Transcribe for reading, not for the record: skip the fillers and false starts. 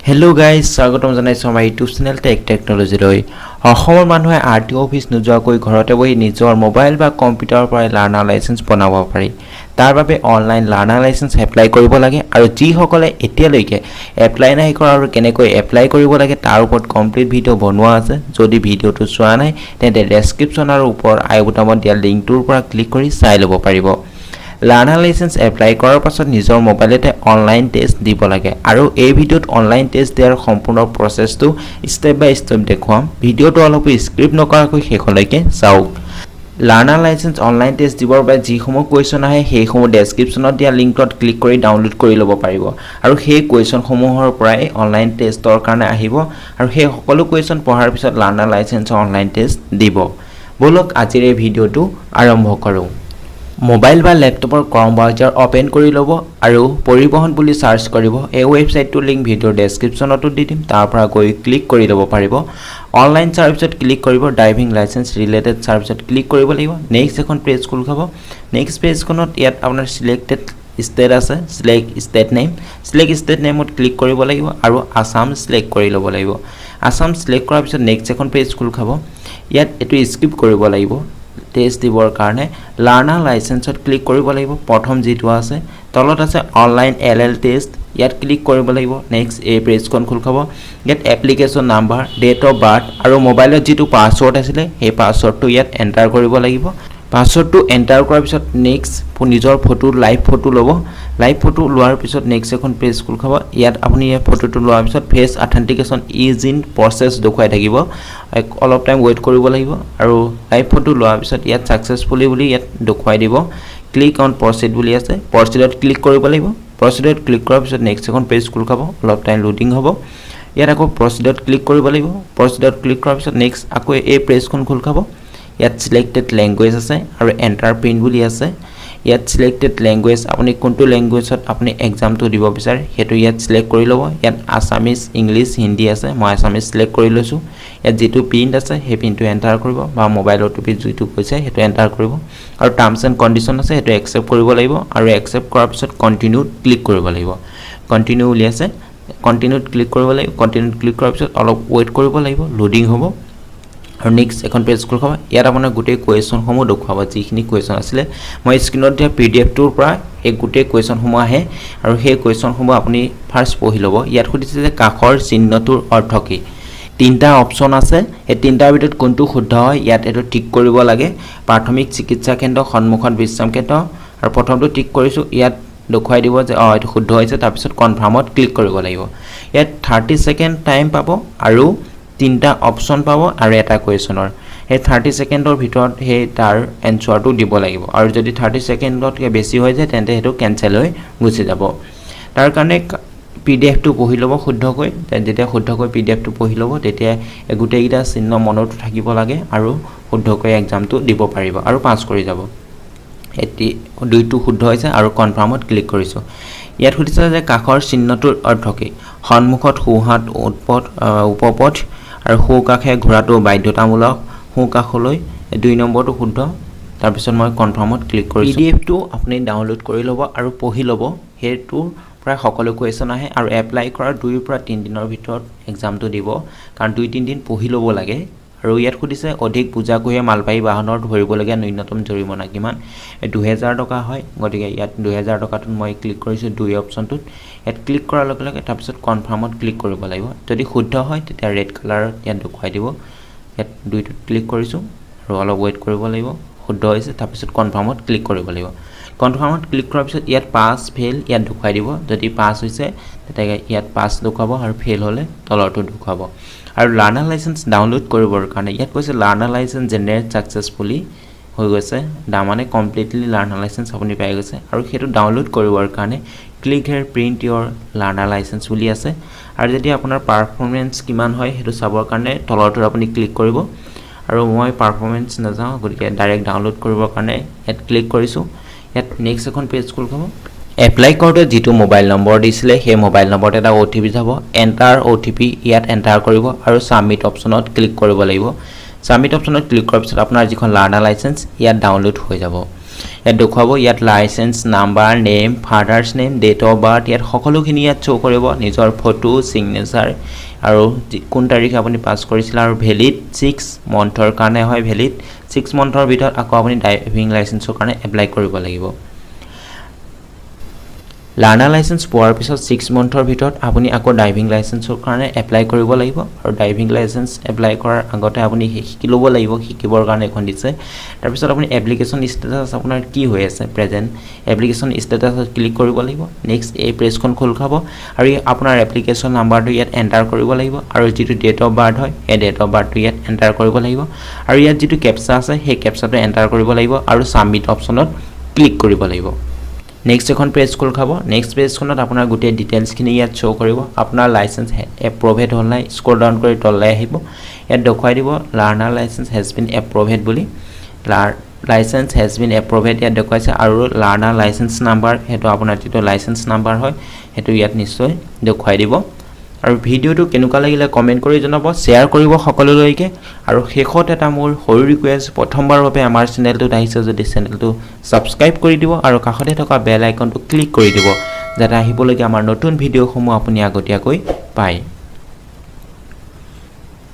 Hello guys, স্বাগতম জনাইছো আমাৰ ইউটিউব চেনেল টেক টেকনলজি লৈ। অসমৰ মানুহে আৰটিঅ অফিচ নোযোৱাকৈ ঘৰতে বহি নিজৰ মোবাইল বা কম্পিউটাৰৰ পৰা লাৰ্নাৰ লাইসেন্স বনাব পাৰি। তাৰ বাবে অনলাইন লাৰ্নাৰ লাইসেন্স এপ্লাই কৰিব লাগে আৰু যিসকলে এতিয়ালৈকে এপ্লাই নাই কৰা আৰু কেনেকৈ এপ্লাই কৰিব লাগে তাৰ ওপৰত কমপ্লিট ভিডিঅ' বনোৱা আছে। যদি ভিডিঅ'টো চোৱা নাই তেন্তে ডেসক্ৰিপচনৰ ওপৰত আই বুটামত দিয়া লিংকটোৰ পৰা ক্লিক কৰি চাই ল'ব পাৰিব। লাৰ্নাৰ লাইসেন্স এপ্লাই কৰাৰ পাছত নিজৰ মোবাইলতে অনলাইন টেষ্ট দিব লাগে আৰু এই ভিডিঅ'ত অনলাইন টেষ্ট দিয়াৰ সম্পূৰ্ণ প্ৰচেছটো ষ্টেপ বাই ষ্টেপ দেখুৱাম। ভিডিঅ'টো অলপ স্ক্ৰিপ্ট নকৰাকৈ শেষলৈকে চাওক। লাৰ্নাৰ লাইসেন্স অনলাইন টেষ্ট দিবৰ বাবে যিসমূহ কুৱেশ্যন আহে সেইসমূহ ডেসক্ৰিপচনত দিয়া লিংকত ক্লিক কৰি ডাউনলোড কৰি ল'ব পাৰিব আৰু সেই কুৱেশ্যনসমূহৰ পৰাই অনলাইন টেষ্টৰ কাৰণে আহিব আৰু সেই সকলো কুৱেশ্যন পঢ়াৰ পিছত লাৰ্নাৰ লাইসেন্সৰ অনলাইন টেষ্ট দিব। বলক আজিৰ এই ভিডিঅ'টো আৰম্ভ কৰোঁ। মোবাইল বা ল্যাপটপৰ ক্ৰম ব্ৰাউজাৰ ওপেন কৰি ল'ব আৰু পৰিবহন বুলি সাৰ্চ কৰিব। এই ৱেবসাইটটোৰ লিংক ভিডিঅ'ৰ ডেসক্ৰিপচনতো দি দিম, তাৰ পৰা গৈ ক্লিক কৰি ল'ব পাৰিব। অনলাইন সাৰ্ভিছত ক্লিক কৰিব, ড্ৰাইভিং লাইসেন্স ৰিলেটেড সাৰ্ভিছত ক্লিক কৰিব লাগিব। নেক্সট এখন পেজ খোল খাব। নেক্সট পেজখনত ইয়াত আপোনাৰ সিলেক্টেড ষ্টেট আছে, select state name. Select state নেমত ক্লিক কৰিব লাগিব আৰু আসাম সিলেক্ট কৰি ল'ব লাগিব। আসাম সিলেক্ট কৰাৰ পিছত নেক্সট এখন পেজ খোল খাব। ইয়াত এটো স্কিপ কৰিব লাগিব। টেষ্ট দিবৰ কাৰণে লাৰ্নাৰ লাইসেন্সত ক্লিক কৰিব লাগিব। প্ৰথম যেটো আছে তলত আছে অনলাইন এলএল টেষ্ট, ইয়াত ক্লিক কৰিব লাগিব। নেক্সট এই পেজখন খোল খাব। ইয়াত application number, date of birth আৰু মোবাইলত যেটো পাসওয়াৰ্ড আছিল সেই পাসওয়াৰ্ডটো ইয়াত এন্টাৰ কৰিব লাগিব। পাসওয়াৰ্ডটো এন্টাৰ কৰাৰ পিছত নেক্সট নিজৰ ফটো লাইভ ফটো ল'ব। লাইভ ফটো লোৱাৰ পিছত নেক্সট এখন পেজ খোল খাব। ইয়াত আপুনি এই ফটোটো লোৱাৰ পিছত face authentication is in process দেখুৱাই থাকিব। অলপ টাইম ওয়েট কৰিব লাগিব আৰু লাইভ ফটো লোৱাৰ পিছত ইয়াত সাকসেসফুলি বুলি ইয়াত দেখুৱাই দিব। ক্লিক অন প্ৰসিড বুলি আছে, প্ৰসিডত ক্লিক কৰিব লাগিব। প্ৰসিডত ক্লিক কৰাৰ পিছত নেক্সট এখন পেজ খোল খাব। অলপ টাইম লোডিং হ'ব। ইয়াত আকৌ প্ৰসিডত ক্লিক কৰিব লাগিব। প্ৰসিডত ক্লিক কৰাৰ পিছত নেক্সট আকৌ এই পেজখন খোল খাব। ইয়াত সিলেক্টেড ল্যাঙ্গুৱেজ আছে আৰু এন্টাৰ প্ৰিন্ট বুলি আছে। ইয়াত সিলেক্টেড ল্যাঙ্গুৱেজ আপুনি কোনটো ল্যাঙ্গুৱেজত আপুনি এক্সামটো দিব বিচাৰে হেতু ইয়াত সিলেক্ট কৰি ল'ব। ইয়াত আসামিজ, ইংলিশ, হিন্দী আছে। মই আসামিজ সিলেক্ট কৰি লৈছো। ইয়াত যেটো প্ৰিন্ট আছে সেই প্ৰিন্টটো এন্টাৰ কৰিব বা মোবাইলৰ টুপি যেটো কৈছে হেতু এন্টাৰ কৰিব আৰু টাৰ্মছ এণ্ড কন্ডিশন আছে হেতু একসেপ্ট কৰিব লাগিব আৰু একসেপ্ট কৰাৰ পিছত কন্টিনিউত ক্লিক কৰিব লাগিব। কন্টিনিউ বুলি আছে, কন্টিনিউত ক্লিক কৰিব লাগিব। কন্টিনিউত ক্লিক কৰাৰ পিছত অলপ ওয়েট কৰিব লাগিব, লোডিং হ'ব আৰু নেক্সট এখন পেজ খোল খাব। ইয়াত আপোনাৰ গোটেই কুৱেশ্যনসমূহ দেখুৱাব যিখিনি কুৱেশ্যন আছিল। মই স্ক্ৰিনত দিয়া পিডিএফটোৰ পৰা এই গোটেই কুৱেশ্যনসমূহ আহে আৰু সেই কুৱেশ্যনসমূহ আপুনি ফাৰ্স্ট পঢ়ি ল'ব। ইয়াত সুধিছে যে কাষৰ চিহ্নটোৰ অৰ্থ কি। তিনটা অপচন আছে, এই তিনটাৰ ভিতৰত কোনটো শুদ্ধ হয় ইয়াত এটো ঠিক কৰিব লাগে। প্ৰাথমিক চিকিৎসা কেন্দ্ৰ, সন্মুখত বিশ্ৰাম কেন্দ্ৰ আৰু প্ৰথমটো ঠিক কৰিছো। ইয়াত দেখুৱাই দিব যে এটো শুদ্ধ হৈছে। তাৰ পিছত কনফাৰ্মত ক্লিক কৰিব লাগিব। ইয়াত 30 সেকেন্ড টাইম পাব আৰু তিনটা অপচন পাব আৰু এটা কুৱেশ্যনৰ। এই 30 সেকেন্ডৰ ভিতৰত সেই তাৰ এনসাৰটো দিব লাগিব আৰু যদি 30 সেকেন্ডতকৈ বেছি হৈ যায় তেন্তে হেতু কেনসেল হৈ গুচি যাব। তাৰ কাৰণে পিডিএফটো পঢ়ি ল'ব শুদ্ধকৈ। যেতিয়া শুদ্ধকৈ পিডিএফটো পঢ়ি ল'ব তেতিয়া গোটেইটা চিহ্ন মনত থাকিব লাগে আৰু শুদ্ধকৈ এক্সামটো দিব পাৰিব আৰু পাছ কৰি যাব। এটি দুইটো শুদ্ধ হৈছে আৰু কনফাৰ্মত ক্লিক কৰিছো। ইয়াত সুধিছে যে কাষৰ চিহ্নটোৰ অৰ্থ কি। সন্মুখত সোঁহাত উপপথ আৰু সোঁকাষে ঘোৰাটো বাধ্যতামূলক। সোঁকাষলৈ 2 নম্বৰটো শুদ্ধ। তাৰ পিছত মই কনফাৰ্মত ক্লিক কৰিছো। পিডিএফটো আপুনি ডাউনলোড কৰি ল'ব আৰু পঢ়ি ল'ব। হেতু প্ৰায় সকলো কুৱেশ্যন আহে আৰু এপ্লাই কৰাৰ 2 পৰা 3 দিনৰ ভিতৰত এক্সামটো দিব, কাৰণ 2-3 দিন পঢ়ি ল'ব লাগে। আৰু ইয়াত সুধিছে অধিক বুজাকৈয়ে মালবাহী বাহনৰ ধৰিবলগীয়া ন্যূনতম জৰিমনা কিমান। 2000 টকা হয়, গতিকে ইয়াত 2000 টকাটোত মই ক্লিক কৰিছো 2 অপচনটোত। ইয়াত ক্লিক কৰাৰ লগে লগে তাৰপিছত কনফাৰ্মত ক্লিক কৰিব লাগিব। যদি শুদ্ধ হয় তেতিয়া ৰেড কালাৰত ইয়াত দেখুৱাই দিব। ইয়াত 2টোত ক্লিক কৰিছো আৰু অলপ ওয়েট কৰিব লাগিব। শুদ্ধ হৈছে, তাৰপিছত কনফাৰ্মত ক্লিক কৰিব লাগিব। কনফাৰ্মত ক্লিক কৰাৰ পিছত ইয়াত পাস ফেল ইয়াত দেখুৱাই দিব। যদি পাস হৈছে তেতিয়া ইয়াত পাস দেখুৱাব আৰু ফেল হলে তলৰটো দেখুৱাব। আৰু লাৰ্নাৰ লাইসেন্স ডাউনলোড কৰিবৰ কাৰণে ইয়াত কৈছে লাৰ্নাৰ লাইসেন্স জেনেৰেট সাকসেসফুলি হৈ গৈছে। মানে কমপ্লিটলি লাৰ্নাৰ লাইসেন্স আপুনি পাই গৈছে আৰু হেতু ডাউনলোড কৰিবৰ কাৰণে ক্লিক হেয়াৰ প্ৰিন্ট ইউৰ লাৰ্নাৰ লাইসেন্স বুলি আছে। আৰু যদি আপোনাৰ পাৰফৰমেন্স কিমান হয় হেতু চাবৰ কাৰণে তলৰটো আপুনি ক্লিক কৰিব আৰু মই পাৰফৰমেন্স নাযাওঁ গতিকে ডাইৰেক্ট ডাউনলোড কৰিবৰ কাৰণে ইয়াত ক্লিক কৰিছো। ইয়াত নেক্সট এখন পেজ খোল খাব। এপ্লাই কৰোঁতে যেটো মোবাইল নম্বৰ দিছিলে সেই মোবাইল নম্বৰত এটা ওটিপি যাব। এন্টাৰ ওটিপি ইয়াত এন্টাৰ কৰিব আৰু সাবমিট অপচনত ক্লিক কৰিব লাগিব। সাবমিট অপচনত ক্লিক কৰাৰ পিছত আপোনাৰ যিখন লাৰ্নাৰ লাইসেন্স ইয়াত ডাউনলোড হৈ যাব। ইয়াত দেখুৱাব ইয়াত license number name father's name date of birth ইয়াত সকলোখিনি ইয়াত শো কৰিব নিজৰ ফটো সিগনেচাৰ আৰু কোন তাৰিখে আপুনি পাস কৰিছিল আৰু ভ্যালিড 6 মন্থৰ কাৰণে হয় ভ্যালিড 6 মন্থৰ ভিতৰত আকৌ আপুনি ড্ৰাইভিং লাইসেন্সৰ কাৰণে এপ্লাই কৰিব লাগিব লাৰ্নাৰ লাইসেন্স পোৱাৰ পিছত 6 মন্থৰ ভিতৰত আপুনি আকৌ ড্ৰাইভিং লাইসেন্সৰ কাৰণে এপ্লাই কৰিব লাগিব আৰু ড্ৰাইভিং লাইসেন্স এপ্লাই কৰাৰ আগতে আপুনি শিকি ল'ব লাগিব শিকিবৰ কাৰণে এখন দিছে তাৰ পিছত আপুনি এপ্লিকেশন ষ্টেটাস আপোনাৰ কি হৈ আছে প্ৰেজেন্ট এপ্লিকেশন ষ্টেটাসত ক্লিক কৰিব লাগিব নেক্সট এই পেজখন খোল খাব আৰু আপোনাৰ এপ্লিকেশন নাম্বাৰটো ইয়াত এন্টাৰ কৰিব লাগিব আৰু যেটো ডেট অফ বাৰ্থ হয় এই ডেট অফ বাৰ্থটো ইয়াত এন্টাৰ কৰিব লাগিব আৰু ইয়াত যেটো ক্যাপচা আছে সেই ক্যাপচাটো এন্টাৰ কৰিব লাগিব আৰু সাবমিট অপচনত ক্লিক কৰিব লাগিব নেক্সট এখন পেজ খোল খাব নেক্সট পেজখনত আপোনাৰ গোটেই ডিটেইলছ খিনি ইয়াত শো কৰিব আপোনাৰ লাইসেন্স এপ্ৰুভড হ'ল নাই স্ক্ৰল ডাউন কৰি তললৈ আহিব ইয়াত দেখুৱাই দিব learner licence has been approved বুলি লাইসেন্স হেজ বিন এপ্ৰুভড ইয়াত দেখুৱাইছে আৰু লাৰ্নাৰ লাইসেন্স নাম্বাৰ হেতু আপোনাৰ যেটো লাইসেন্স নাম্বাৰ হয় হেতু ইয়াত নিশ্চয় দেখুৱাই দিব আৰু ভিডিওটো কেনেকুৱা লাগিলে কমেন্ট কৰি জনাব শেয়াৰ কৰিব সকলোলৈকে আৰু শেষত এটা মোৰ সৰু ৰিকুৱেষ্ট প্ৰথমবাৰৰ বাবে আমাৰ চেনেলটোত আহিছে যদি চেনেলটো সাবস্ক্ৰাইব কৰি দিব আৰু কাষতে থকা বেল আইকনটো ক্লিক কৰি দিব যাতে আহিবলগীয়া আমাৰ নতুন ভিডিওসমূহ আপুনি আগতীয়াকৈ পায়